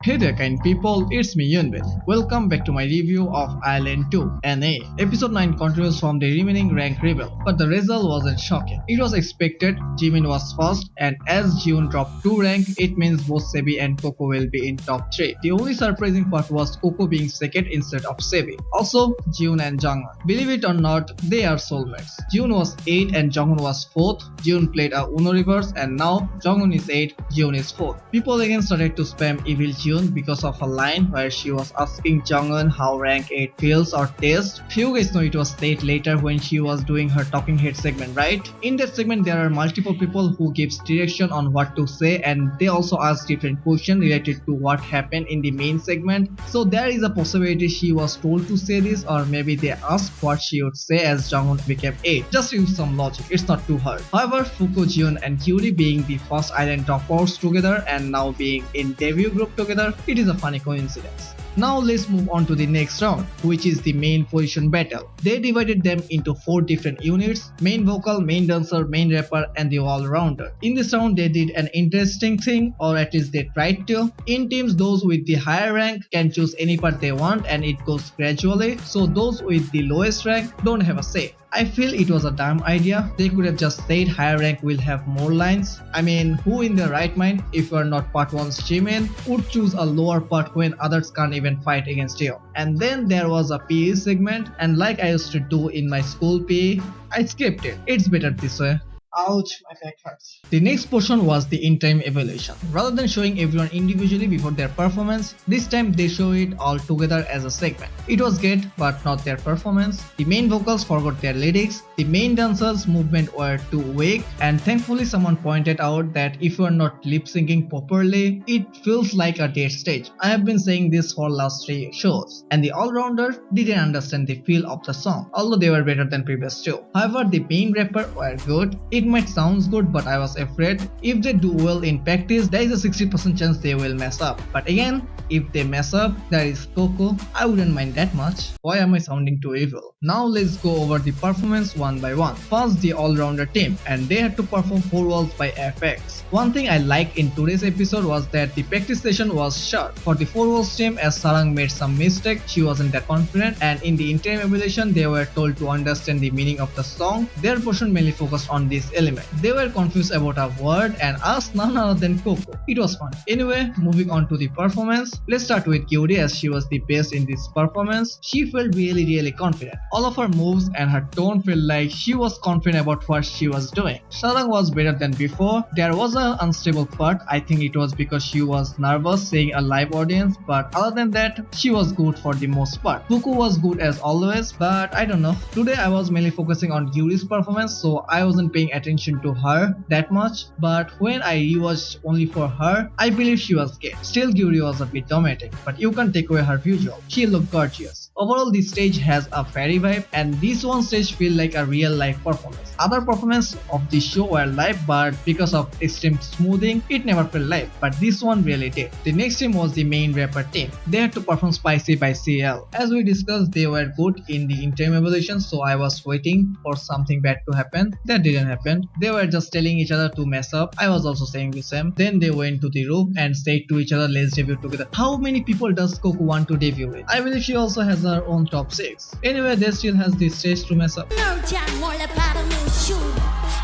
Hey there kind people, it's me Eunbin. Welcome back to my review of I-LAND2 NA. Episode 9 continues from the remaining rank rebel, but the result wasn't shocking. It was expected, Jimin was first, and as Jiyoon dropped 2 rank, it means both Sebi and Coco will be in top 3. The only surprising part was Coco being second instead of Sebi. Also, Jiyoon and Jungeun. Believe it or not, they are soulmates. Jiyoon was 8 and Jungeun was 4th. Jiyoon played a Uno reverse and now Jungeun is 8, Jiyoon is 4th. People again started to spam evil Jiyoon because of a line where she was asking Jungeun how rank 8 feels or tastes. Few guys know it was late later when she was doing her talking head segment, right? In that segment there are multiple people who gives direction on what to say, and they also ask different questions related to what happened in the main segment. So there is a possibility she was told to say this, or maybe they asked what she would say as Jungeun became 8. Just use some logic, it's not too hard. However, Fuku, Jiyoon and Yuri being the first island dropouts together and now being in debut group together, it is a funny coincidence. Now let's move on to the next round, which is the main position battle. They divided them into 4 different units: main vocal, main dancer, main rapper and the all-rounder. In this round they did an interesting thing, or at least they tried to. In teams, those with the higher rank can choose any part they want and it goes gradually, so those with the lowest rank don't have a say. I feel it was a dumb idea. They could have just said higher rank will have more lines. I mean, who in their right mind, if you are not part 1's Jimin, would choose a lower part when others can't even fight against you? And then there was a PE segment, and like I used to do in my school PE, I skipped it. It's better this way. Ouch, my back hurts. The next portion was the in-time evaluation. Rather than showing everyone individually before their performance, this time they show it all together as a segment. It was great, but not their performance. The main vocals forgot their lyrics, the main dancers' movement were too weak, and thankfully someone pointed out that if you are not lip-syncing properly, it feels like a dead stage. I have been saying this for last 3 shows. And the all-rounder didn't understand the feel of the song, although they were better than previous 2. However, the main rapper were good. It might sound good, but I was afraid if they do well in practice, there is a 60% chance they will mess up. But again, if they mess up, there is Coco. I wouldn't mind that much. Why am I sounding too evil? Now let's go over the performance one by one. First, the all-rounder team, and they had to perform 4 walls by FX. One thing I liked in today's episode was that the practice session was short. For the 4 walls team, as Sarang made some mistake, she wasn't that confident, and in the interim evaluation they were told to understand the meaning of the song. Their portion mainly focused on this element. They were confused about a word and asked none other than Coco. It was fun. Anyway, moving on to the performance. Let's start with Yuri, as she was the best in this performance. She felt really confident. All of her moves and her tone felt like she was confident about what she was doing. Sarang was better than before. There was an unstable part. I think it was because she was nervous seeing a live audience, but other than that, she was good for the most part. Fuku was good as always, but I don't know. Today I was mainly focusing on Yuri's performance, so I wasn't paying attention to her that much, but when I rewatched only for her, I believe she was good. Still, Yuri was a bit dominating, but you can't take away her visual. She looked gorgeous. Overall, this stage has a fairy vibe, and this one stage feel like a real life performance. Other performances of the show were live, but because of extreme smoothing, it never felt live, but this one really did. The next team was the main rapper team. They had to perform Spicy by CL. As we discussed, they were good in the interim evaluation, so I was waiting for something bad to happen. That didn't happen. They were just telling each other to mess up. I was also saying the same. Then they went to the room and said to each other, let's debut together. How many people does Coco want to debut with? I believe she also has her own top 6. Anyway, they still has the stage to mess up.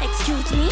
Excuse me?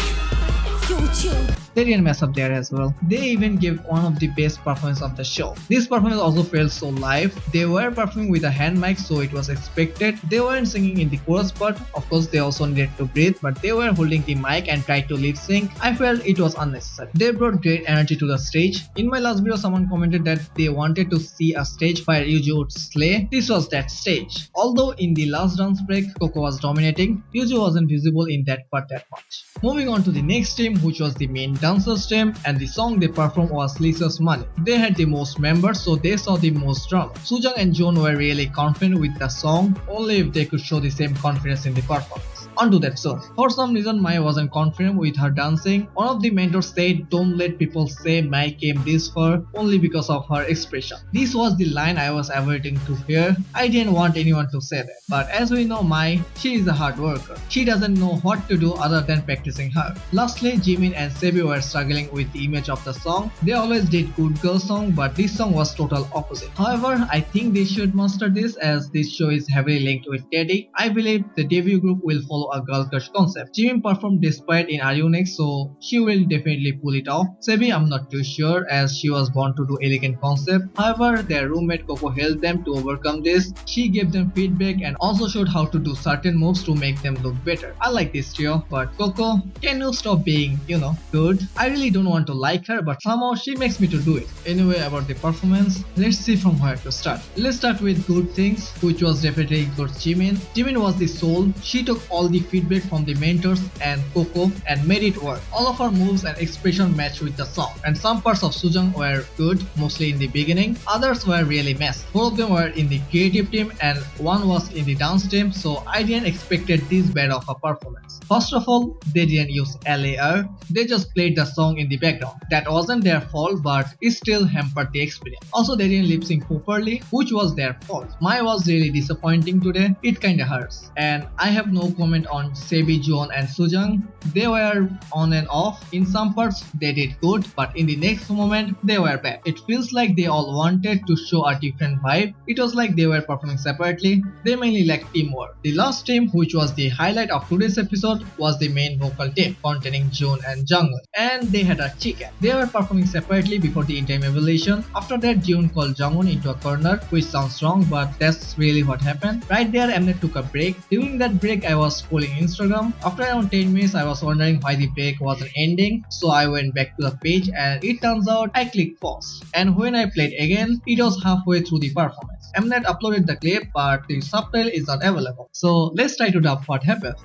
Excuse you. They didn't mess up there as well. They even gave one of the best performances of the show. This performance also felt so live. They were performing with a hand mic, so it was expected. They weren't singing in the chorus part. Of course, they also needed to breathe, but they were holding the mic and tried to lip sync. I felt it was unnecessary. They brought great energy to the stage. In my last video, someone commented that they wanted to see a stage where Yuju would slay. This was that stage. Although in the last dance break, Coco was dominating, Yuju wasn't visible in that part that much. Moving on to the next team, which was the main dancers team, and the song they performed was Lisa's Money. They had the most members, so they saw the most drama. Sujang and Joon were really confident with the song, only if they could show the same confidence in the performance. onto that soon. For some reason Mai wasn't confident with her dancing. One of the mentors said, "Don't let people say Mai came this far only because of her expression." This was the line I was avoiding to hear. I didn't want anyone to say that. But as we know Mai, she is a hard worker. She doesn't know what to do other than practicing hard. Lastly, Jimin and Sebi were struggling with the image of the song. They always did good girl song, but this song was total opposite. However, I think they should master this as this show is heavily linked with Teddy. I believe the debut group will follow a girl crush concept. Jimin performed despite in Are You Next, so she will definitely pull it off. Sebi, I'm not too sure as she was born to do elegant concept. However, their roommate Coco helped them to overcome this. She gave them feedback and also showed how to do certain moves to make them look better. I like this trio, but Coco, can you stop being, good? I really don't want to like her, but somehow she makes me to do it. Anyway, about the performance, let's see from where to start. Let's start with good things, which was definitely good Jimin. Jimin was the soul. She took all the feedback from the mentors and Coco and made it work. All of her moves and expression matched with the song, and some parts of Sujung were good, mostly in the beginning. Others were really messed. Both of them were in the creative team and one was in the dance team, so I didn't expected this bad of a performance. First of all, they didn't use LAR. They just played the song in the background. That wasn't their fault, but it still hampered the experience. Also, they didn't lip sync properly, which was their fault. Mai was really disappointing today. It kinda hurts. And I have no comment on Sebi, Jiyoon and Sujung. They were on and off. In some parts they did good, but in the next moment they were bad. It feels like they all wanted to show a different vibe. It was like they were performing separately. They mainly lacked teamwork. The last team, which was the highlight of today's episode, was the main vocal team containing Jiyoon and Jungeun. And they had a chicken. They were performing separately before the in-time evaluation. After that, Jiyoon called Jungeun into a corner, which sounds wrong, but that's really what happened. Right there, Mnet took a break. During that break, I was scrolling Instagram. After around 10 minutes, I was wondering why the break wasn't ending, so I went back to the page and it turns out I clicked pause. And when I played again, it was halfway through the performance. Mnet uploaded the clip, but the subtitle is not available. So let's try to dub what happened.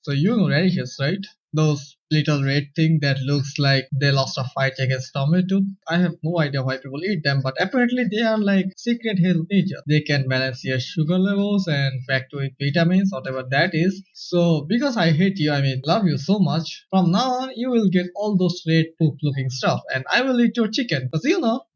So you know radishes, right? Those little red thing that looks like they lost a fight against tomato. I have no idea why people eat them, but apparently they are like secret health nature. They can balance your sugar levels and packed with vitamins, whatever that is. So because I hate you, love you so much, from now on you will get all those red poop looking stuff and I will eat your chicken because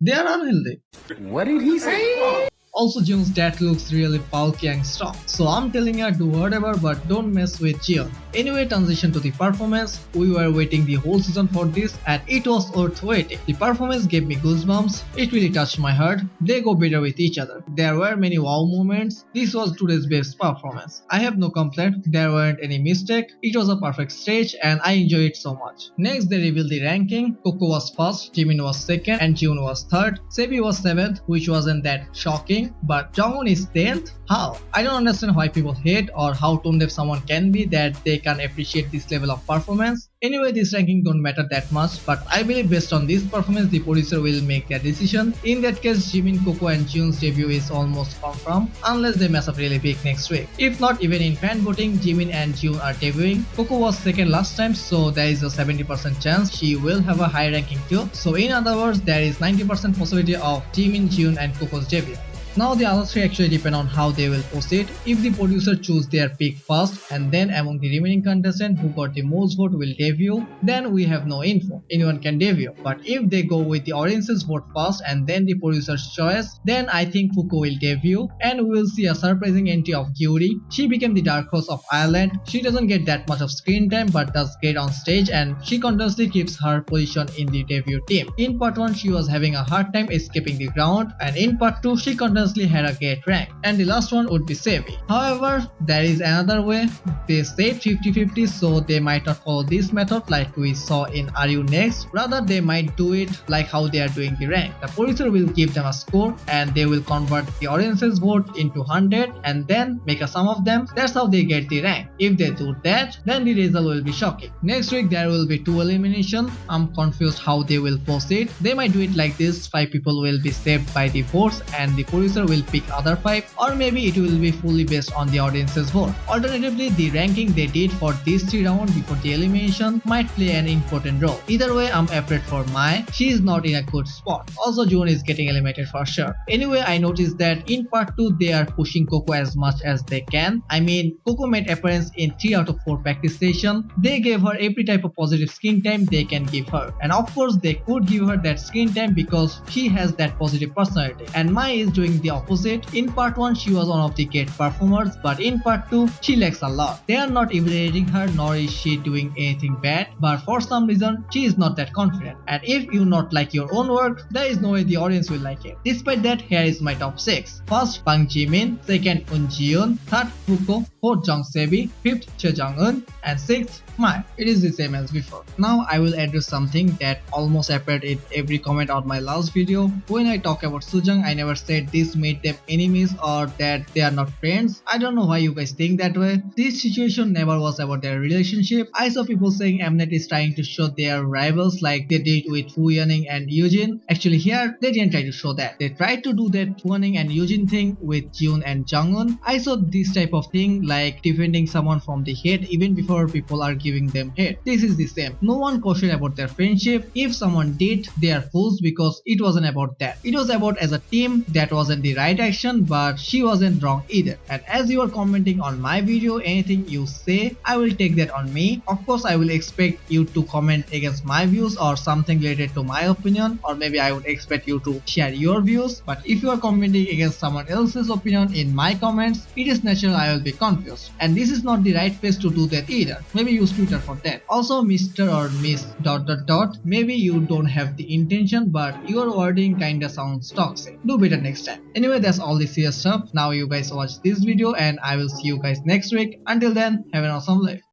they are unhealthy. What did he say? Also, Jiyoon's dad looks really bulky and strong, so I'm telling her do whatever but don't mess with Jiyoon. Anyway, transition to the performance. We were waiting the whole season for this and it was worth waiting. The performance gave me goosebumps. It really touched my heart. They go better with each other. There were many wow moments. This was today's best performance. I have no complaint. There weren't any mistake. It was a perfect stage and I enjoyed it so much. Next, they revealed the ranking. Coco was first, Jimin was second and Jiyoon was third. Sebi was 7th, which wasn't that shocking. But Jungeun is 10th? How? I don't understand why people hate or how tone deaf someone can be that they can appreciate this level of performance. Anyway, this ranking don't matter that much, but I believe based on this performance, the producer will make their decision. In that case, Jimin, Coco and Jiyoon's debut is almost confirmed, unless they mess up really big next week. If not, even in fan voting, Jimin and Jiyoon are debuting. Coco was second last time, so there is a 70% chance she will have a high ranking too. So in other words, there is 90% possibility of Jimin, Jiyoon and Coco's debut. Now the other three actually depend on how they will proceed. If the producer choose their pick first and then among the remaining contestants who got the most vote will debut, then we have no info. Anyone can debut. But if they go with the audience's vote first and then the producer's choice, then I think Fuko will debut and we will see a surprising entry of Gyuri. She became the dark horse of I-LAND. She doesn't get that much of screen time but does great on stage and she continuously keeps her position in the debut team. In part 1 she was having a hard time escaping the ground and in part 2 she continuously had a great rank. And the last one would be Sebi. However, there is another way. They said 50-50, so they might not follow this method like we saw in Are You Next. Rather, they might do it like how they are doing the rank. The producer will give them a score and they will convert the audience's vote into 100 and then make a sum of them. That's how they get the rank. If they do that, then the result will be shocking. Next week there will be 2 eliminations. I'm confused how they will proceed. They might do it like this: 5 people will be saved by the votes and the producer producer will pick other 5, or maybe it will be fully based on the audience's vote. Alternatively, the ranking they did for these 3 rounds before the elimination might play an important role. Either way, I'm afraid for Mai. She is not in a good spot. Also, June is getting eliminated for sure. Anyway, I noticed that in part 2 they are pushing Coco as much as they can. I mean, Coco made appearance in 3 out of 4 practice sessions. They gave her every type of positive screen time they can give her. And of course, they could give her that screen time because she has that positive personality. And Mai is doing the opposite. In part 1, she was one of the great performers, but in part 2, she lacks a lot. They are not evaluating her, nor is she doing anything bad, but for some reason, she is not that confident. And if you not like your own work, there is no way the audience will like it. Despite that, here is my top 6. First, Bang Jimin. Second, Eunjun. Third, Fuko. Fourth, Jungsebi. Fifth, Jeongeun. And sixth, Mai. It is the same as before. Now I will address something that almost appeared in every comment on my last video. When I talk about Sujung, I never said this made them enemies or that they are not friends. I don't know why you guys think that way. This situation never was about their relationship. I saw people saying Mnet is trying to show their rivals like they did with Fu Yaning and Eugene. Actually here, they didn't try to show that. They tried to do that Fu Yaning and Eugene thing with Jiyoon and Jungeun. I saw this type of thing like defending someone from the hate even before people are giving them hate. This is the same. No one questioned about their friendship. If someone did, they are fools because it wasn't about that. It was about as a team. That wasn't the right action, but she wasn't wrong either. And as you are commenting on my video, anything you say, I will take that on me. Of course, I will expect you to comment against my views or something related to my opinion, or maybe I would expect you to share your views. But if you are commenting against someone else's opinion in my comments, it is natural I will be confused. And this is not the right place to do that either. Maybe use Twitter for that. Also, Mr. or Miss ... Maybe you don't have the intention, but your wording kinda sounds toxic. Do better next time. Anyway, that's all the serious stuff. Now you guys watch this video and I will see you guys next week. Until then, have an awesome life.